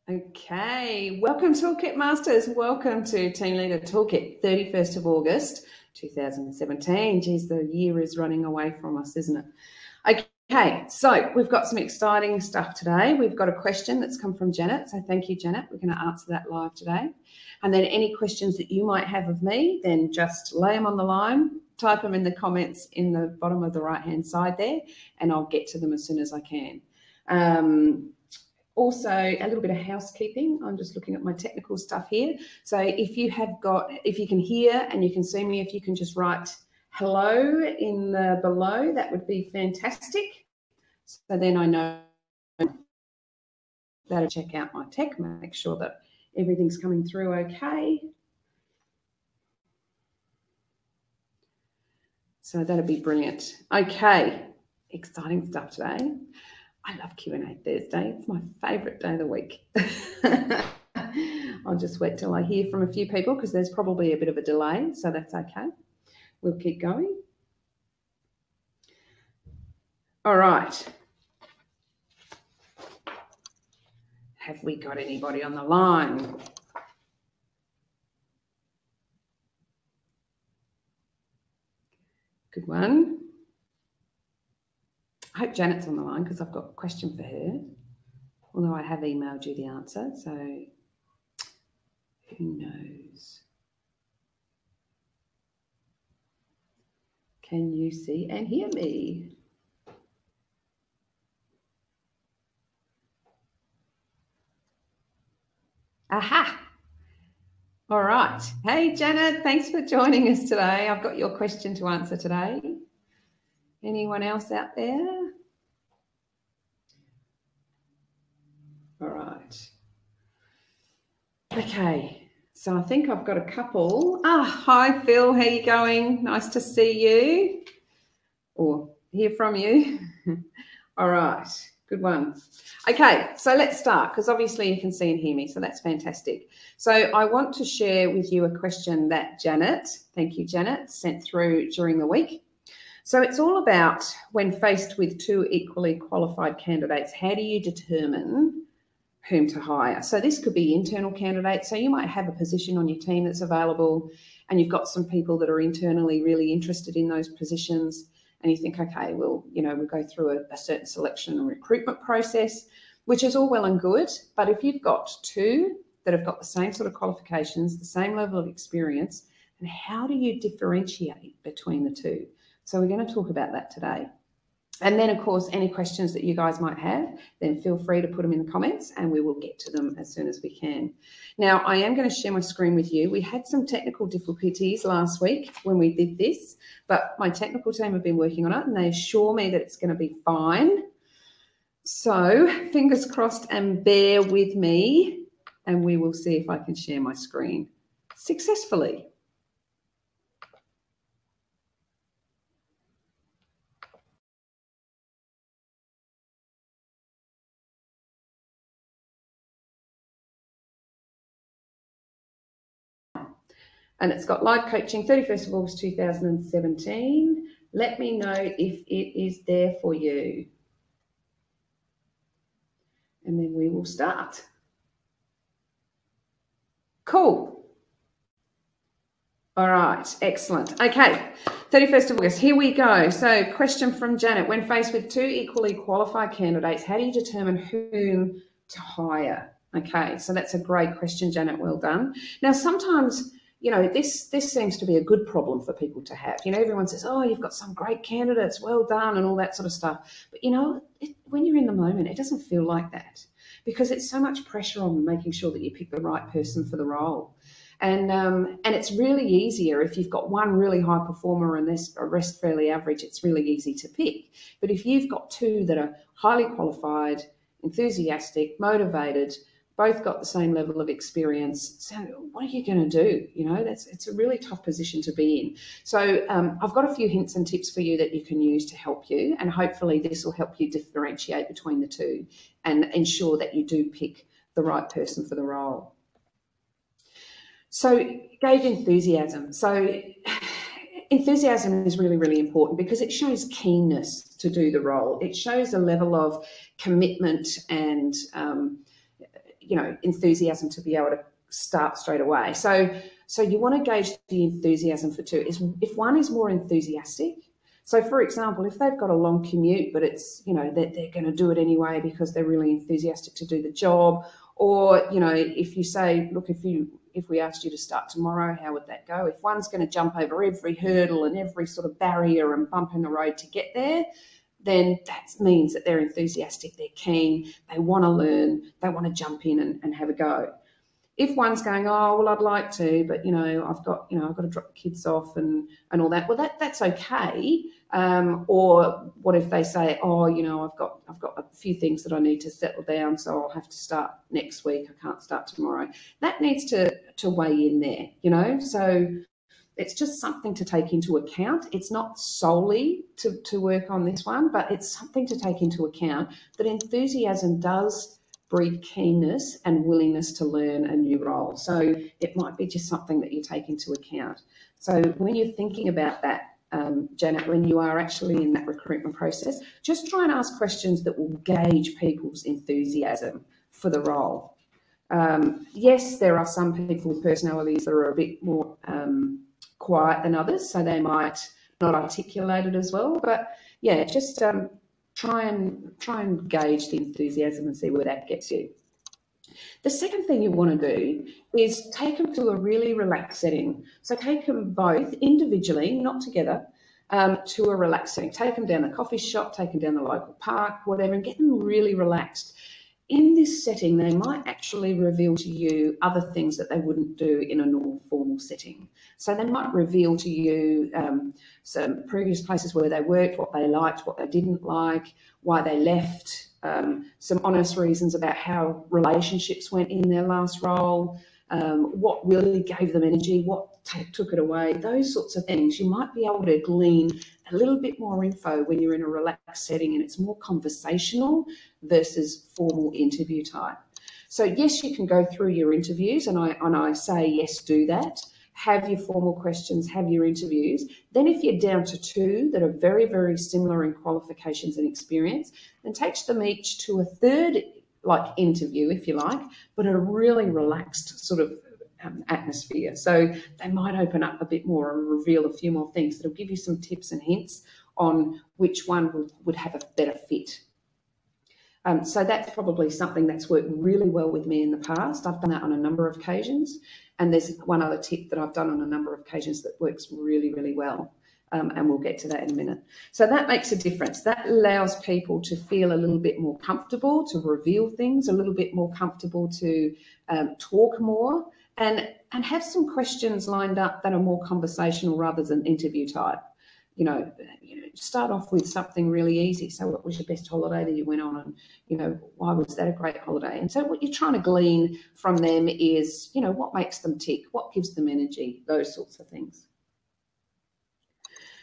Okay, welcome Toolkit Masters. Welcome to Team Leader Toolkit, 31st of August, 2017. Geez, the year is running away from us, isn't it? Okay, so we've got some exciting stuff today. We've got a question that's come from Janet, so thank you, Janet. We're going to answer that live today. And then any questions that you might have of me, then just lay them on the line, type them in the comments in the bottom of the right-hand side there, and I'll get to them as soon as I can. Also, a little bit of housekeeping. I'm just looking at my technical stuff here. So if you can hear and you can see me, if you can just write hello in the below, that would be fantastic. So then I know that to check out my tech, make sure that everything's coming through okay. So that'd be brilliant. Okay, exciting stuff today. I love Q&A Thursday. It's my favourite day of the week. I'll just wait till I hear from a few people because there's probably a bit of a delay, so that's okay. We'll keep going. All right. Have we got anybody on the line? Good one. I hope Janet's on the line because I've got a question for her, although I have emailed you the answer, so who knows? Can you see and hear me? Aha! All right. Hey, Janet, thanks for joining us today. I've got your question to answer today. Anyone else out there? All right. Okay, so I think I've got a couple. Hi, Phil. How you going? Nice to see you or hear from you. All right, good one. Okay, so let's start because obviously you can see and hear me, so that's fantastic. So I want to share with you a question that Janet, thank you, Janet, sent through during the week. So it's all about when faced with two equally qualified candidates, how do you determine whom to hire? So this could be internal candidates. So you might have a position on your team that's available and you've got some people that are internally really interested in those positions and you think, okay, well, you know, we'll go through a certain selection and recruitment process, which is all well and good. But if you've got two that have got the same sort of qualifications, the same level of experience, and how do you differentiate between the two? So we're going to talk about that today. And then, of course, any questions that you guys might have, then feel free to put them in the comments and we will get to them as soon as we can. Now, I am going to share my screen with you. We had some technical difficulties last week when we did this, but my technical team have been working on it and they assure me that it's going to be fine. So fingers crossed and bear with me and we will see if I can share my screen successfully. And it's got live coaching, 31st of August 2017. Let me know if it is there for you. And then we will start. Cool. All right, excellent. Okay, 31st of August, here we go. So question from Janet, when faced with two equally qualified candidates, how do you determine whom to hire? Okay, so that's a great question, Janet, well done. Now, sometimes, you know, this seems to be a good problem for people to have. You know, everyone says, oh, you've got some great candidates, well done, and all that sort of stuff. But, you know, when you're in the moment, it doesn't feel like that because it's so much pressure on making sure that you pick the right person for the role. And it's really easier if you've got one really high performer and the rest fairly average, it's really easy to pick. But if you've got two that are highly qualified, enthusiastic, motivated, both got the same level of experience, so what are you going to do? You know, it's a really tough position to be in. So I've got a few hints and tips for you that you can use to help you, and hopefully this will help you differentiate between the two and ensure that you do pick the right person for the role. So gauge enthusiasm. So enthusiasm is really, really important because it shows keenness to do the role. It shows a level of commitment and enthusiasm to be able to start straight away. So you want to gauge the enthusiasm for two. If one is more enthusiastic, so for example, if they've got a long commute, but it's, they're going to do it anyway because they're really enthusiastic to do the job, or, if you say, look, if we asked you to start tomorrow, how would that go? If one's going to jump over every hurdle and every sort of barrier and bump in the road to get there, then that means that they're enthusiastic, they're keen, they want to learn, they want to jump in and have a go. If one's going, oh, well, I'd like to, but, I've got to drop the kids off and all that, well, that's okay. Or what if they say, oh, I've got a few things that I need to settle down, so I'll have to start next week. I can't start tomorrow. That needs to weigh in there, So it's just something to take into account. It's not solely to work on this one, but it's something to take into account that enthusiasm does breed keenness and willingness to learn a new role. So it might be just something that you take into account. So when you're thinking about that, Janet, when you are actually in that recruitment process, just try and ask questions that will gauge people's enthusiasm for the role. Yes, there are some people with personalities that are a bit more quiet than others, so they might not articulate it as well. But yeah, just try and gauge the enthusiasm and see where that gets you. The second thing you want to do is take them to a really relaxed setting. So take them both individually, not together, to a relaxed setting. Take them down the coffee shop, take them down the local park, whatever, and get them really relaxed. In this setting, they might actually reveal to you other things that they wouldn't do in a normal formal setting. So they might reveal to you some previous places where they worked, what they liked, what they didn't like, why they left, some honest reasons about how relationships went in their last role, what really gave them energy, what took it away, those sorts of things. You might be able to glean a little bit more info when you're in a relaxed setting and it's more conversational versus formal interview type. So yes, you can go through your interviews, and I say yes, do that. Have your formal questions, have your interviews. Then if you're down to two that are very, very similar in qualifications and experience, then take them each to a third interview, if you like, but a really relaxed sort of atmosphere. So they might open up a bit more and reveal a few more things that'll give you some tips and hints on which one would have a better fit. So that's probably something that's worked really well with me in the past. I've done that on a number of occasions, and there's one other tip that I've done on a number of occasions that works really, really well. And we'll get to that in a minute. So that makes a difference. That allows people to feel a little bit more comfortable to reveal things, a little bit more comfortable to talk more, and have some questions lined up that are more conversational rather than interview type. Start off with something really easy. So what was your best holiday that you went on? And, why was that a great holiday? And so what you're trying to glean from them is, what makes them tick? What gives them energy? Those sorts of things.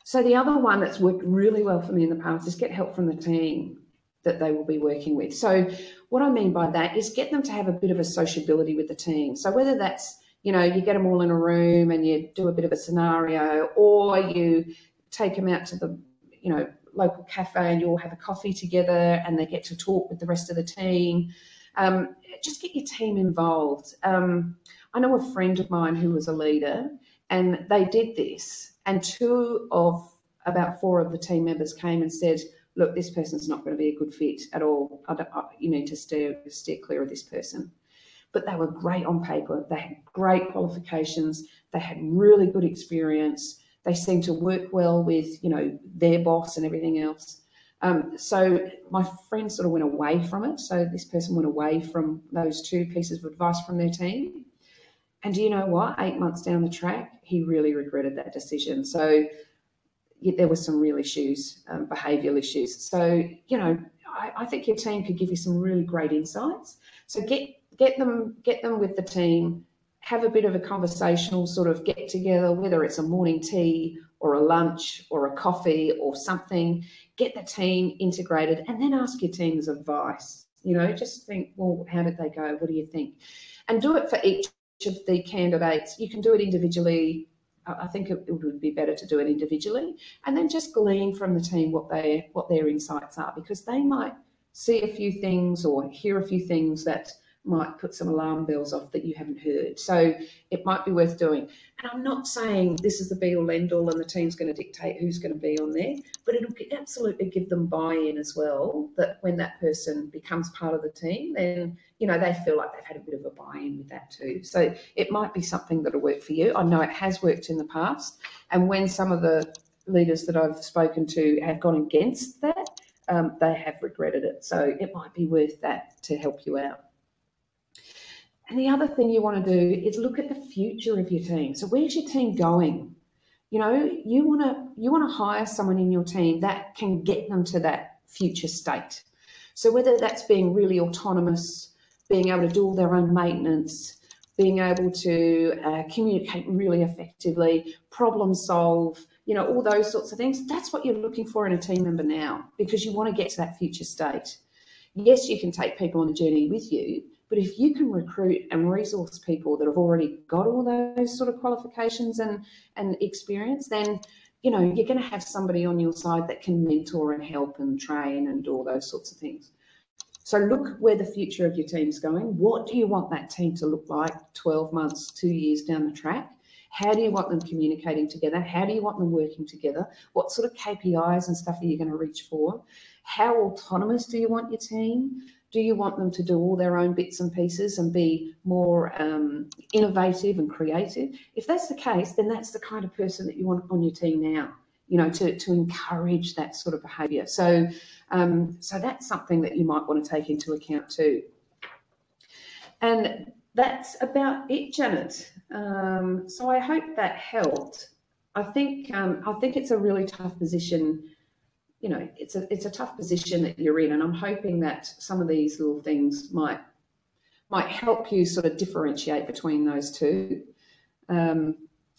So the other one that's worked really well for me in the past is get help from the team that they will be working with. So what I mean by that is get them to have a bit of a sociability with the team. So whether that's, you get them all in a room and you do a bit of a scenario, or you take them out to the, local cafe and you all have a coffee together and they get to talk with the rest of the team. Just get your team involved. I know a friend of mine who was a leader, and they did this, and two of about four of the team members came and said, look, this person's not going to be a good fit at all. You need to steer clear of this person. But they were great on paper. They had great qualifications. They had really good experience. They seemed to work well with, their boss and everything else. So my friend sort of went away from it. So this person went away from those two pieces of advice from their team. And do you know what? 8 months down the track, he really regretted that decision. So there were some real issues, behavioural issues. So, I think your team could give you some really great insights. So get them with the team, have a bit of a conversational sort of get together, whether it's a morning tea or a lunch or a coffee or something. Get the team integrated and then ask your team's advice. Just think, well, how did they go? What do you think? And do it for each of the candidates. You can do it individually. I think it would be better to do it individually, and then just glean from the team what their insights are, because they might see a few things or hear a few things that might put some alarm bells off that you haven't heard. So it might be worth doing. And I'm not saying this is the be-all, end-all and the team's going to dictate who's going to be on there, but it'll absolutely give them buy-in as well, that when that person becomes part of the team, then, you know, they feel like they've had a bit of a buy-in with that too. So it might be something that'll work for you. I know it has worked in the past. And when some of the leaders that I've spoken to have gone against that, they have regretted it. So it might be worth that to help you out. And the other thing you want to do is look at the future of your team. So where's your team going? You know, you want to hire someone in your team that can get them to that future state. So whether that's being really autonomous, being able to do all their own maintenance, being able to communicate really effectively, problem solve, you know, all those sorts of things, that's what you're looking for in a team member now, because you want to get to that future state. Yes, you can take people on the journey with you, but if you can recruit and resource people that have already got all those sort of qualifications and experience, then, you know, you're going to have somebody on your side that can mentor and help and train and do all those sorts of things. So look where the future of your team's going. What do you want that team to look like 12 months, 2 years down the track? How do you want them communicating together? How do you want them working together? What sort of KPIs and stuff are you going to reach for? How autonomous do you want your team? Do you want them to do all their own bits and pieces and be more innovative and creative? If that's the case, then that's the kind of person that you want on your team now, you know, to encourage that sort of behaviour. So, so that's something that you might want to take into account too. And that's about it, Janet. So I hope that helped. I think it's a really tough position. You know, it's a tough position that you're in, and I'm hoping that some of these little things might help you sort of differentiate between those two. And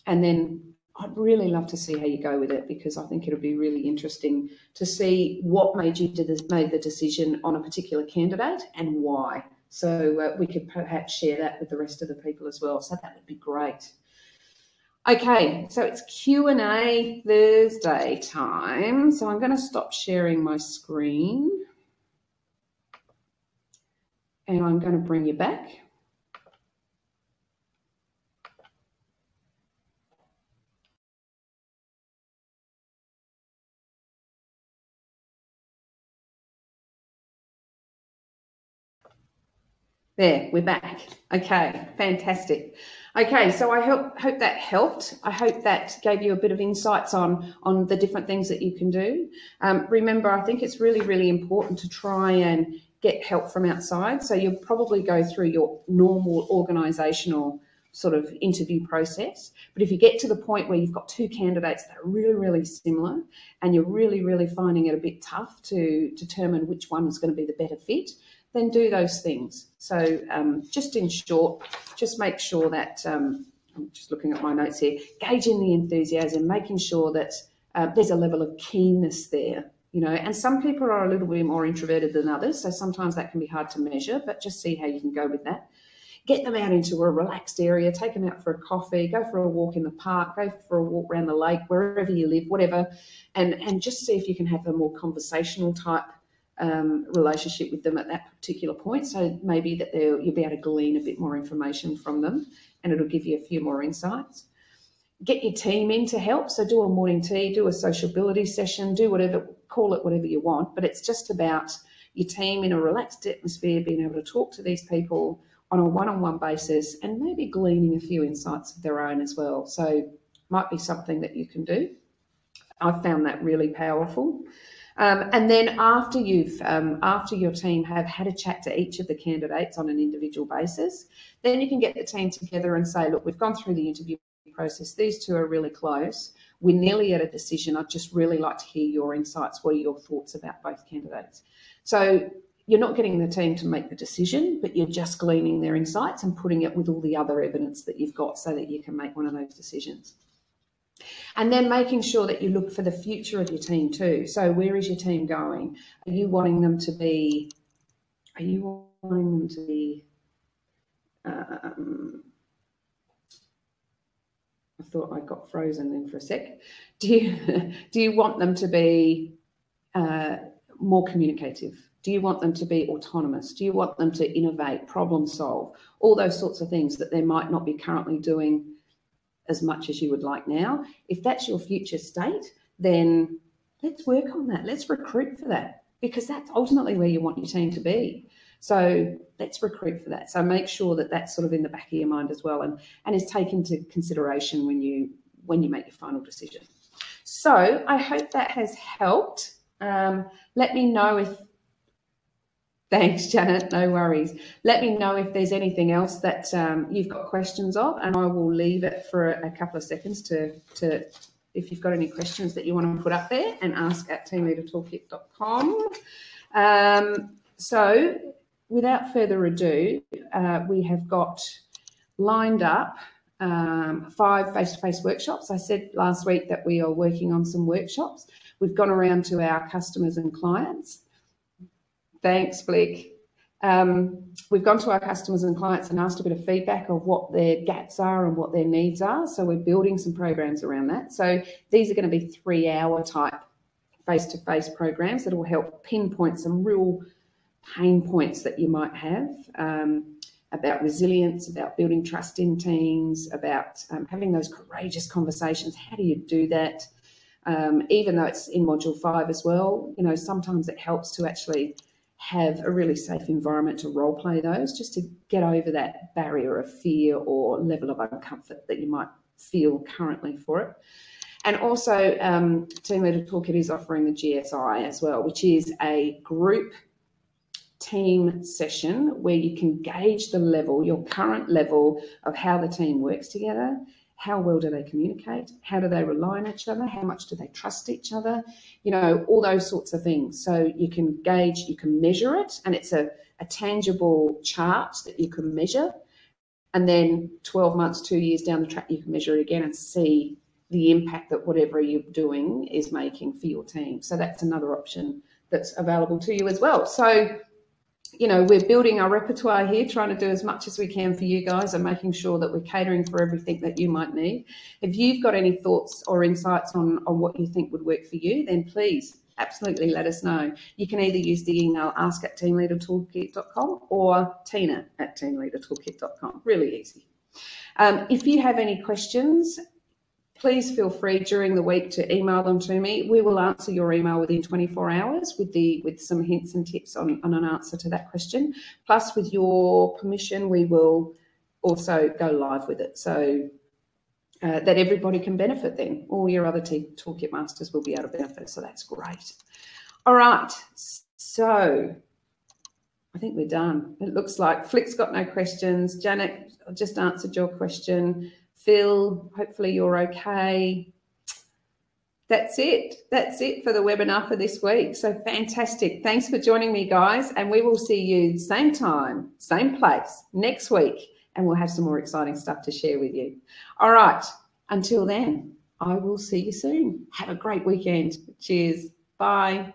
then I'd really love to see how you go with it, because I think it'll be really interesting to see what made the decision on a particular candidate and why. So we could perhaps share that with the rest of the people as well. So that would be great. Okay, so it's Q&A Thursday time. So I'm going to stop sharing my screen and I'm going to bring you back. There, we're back. Okay, fantastic. Okay, so I hope that helped. I hope that gave you a bit of insights on the different things that you can do. Remember, I think it's really, really important to try and get help from outside. So you'll probably go through your normal organisational sort of interview process. But if you get to the point where you've got two candidates that are really, really similar and you're really, really finding it a bit tough to determine which one is going to be the better fit, then do those things. So just in short, just make sure that, I'm just looking at my notes here, gauging the enthusiasm, making sure that there's a level of keenness there, you know, and some people are a little bit more introverted than others, so sometimes that can be hard to measure, but just see how you can go with that. Get them out into a relaxed area, take them out for a coffee, go for a walk in the park, go for a walk around the lake, wherever you live, whatever, and just see if you can have a more conversational type relationship with them at that particular point. So maybe that you'll be able to glean a bit more information from them and it'll give you a few more insights. Get your team in to help. So do a morning tea, do a sociability session, do whatever, call it whatever you want, but it's just about your team in a relaxed atmosphere, being able to talk to these people on a one-on-one basis and maybe gleaning a few insights of their own as well. So might be something that you can do. I've found that really powerful. And then after your team have had a chat to each of the candidates on an individual basis, then you can get the team together and say, look, we've gone through the interview process. These two are really close. We're nearly at a decision. I'd just really like to hear your insights. What are your thoughts about both candidates? So you're not getting the team to make the decision, but you're just gleaning their insights and putting it with all the other evidence that you've got so that you can make one of those decisions. And then making sure that you look for the future of your team too. So where is your team going? Are you wanting them to be, I thought I got frozen then for a sec. Do you want them to be more communicative? Do you want them to be autonomous? Do you want them to innovate, problem solve, all those sorts of things that they might not be currently doing as much as you would like now? If that's your future state, then let's work on that. Let's recruit for that, because that's ultimately where you want your team to be. So let's recruit for that. So make sure that that's sort of in the back of your mind as well, and is taken into consideration when you make your final decision. So I hope that has helped. Let me know if, thanks, Janet, no worries. Let me know if there's anything else that you've got questions of, and I will leave it for a couple of seconds to if you've got any questions that you want to put up there, and ask at teamleadertoolkit.com. So without further ado, we have got lined up 5 face-to-face workshops. I said last week that we are working on some workshops. We've gone around to our customers and clients. Thanks, Flick. We've gone to our customers and clients and asked a bit of feedback of what their gaps are and what their needs are. So we're building some programs around that. So these are going to be 3-hour type face-to-face programs that will help pinpoint some real pain points that you might have, about resilience, about building trust in teams, about having those courageous conversations. How do you do that? Even though it's in module 5 as well, you know, sometimes it helps to actually have a really safe environment to role play those, just to get over that barrier of fear or level of uncomfort that you might feel currently for it. And also Team Leader Toolkit is offering the GSI as well, which is a group team session where you can gauge the level, your current level of how the team works together. How well do they communicate? How do they rely on each other? How much do they trust each other? You know, all those sorts of things. So you can gauge, you can measure it, and it's a tangible chart that you can measure. And then 12 months, 2 years down the track, you can measure it again and see the impact that whatever you're doing is making for your team. So that's another option that's available to you as well. So, you know, we're building our repertoire here, trying to do as much as we can for you guys and making sure that we're catering for everything that you might need. If you've got any thoughts or insights on what you think would work for you, then please absolutely let us know. You can either use the email ask@teamleadertoolkit.com or tina@teamleadertoolkit.com. Really easy. If you have any questions, please feel free during the week to email them to me. We will answer your email within 24 hours with some hints and tips on an answer to that question. Plus, with your permission, we will also go live with it, so that everybody can benefit then. All your other Toolkit Masters will be able to benefit, so that's great. All right, so I think we're done. It looks like Flick's got no questions. Janet, I just answered your question. Phil, hopefully you're okay. That's it. That's it for the webinar for this week. So fantastic. Thanks for joining me, guys. And we will see you same time, same place next week. And we'll have some more exciting stuff to share with you. All right. Until then, I will see you soon. Have a great weekend. Cheers. Bye.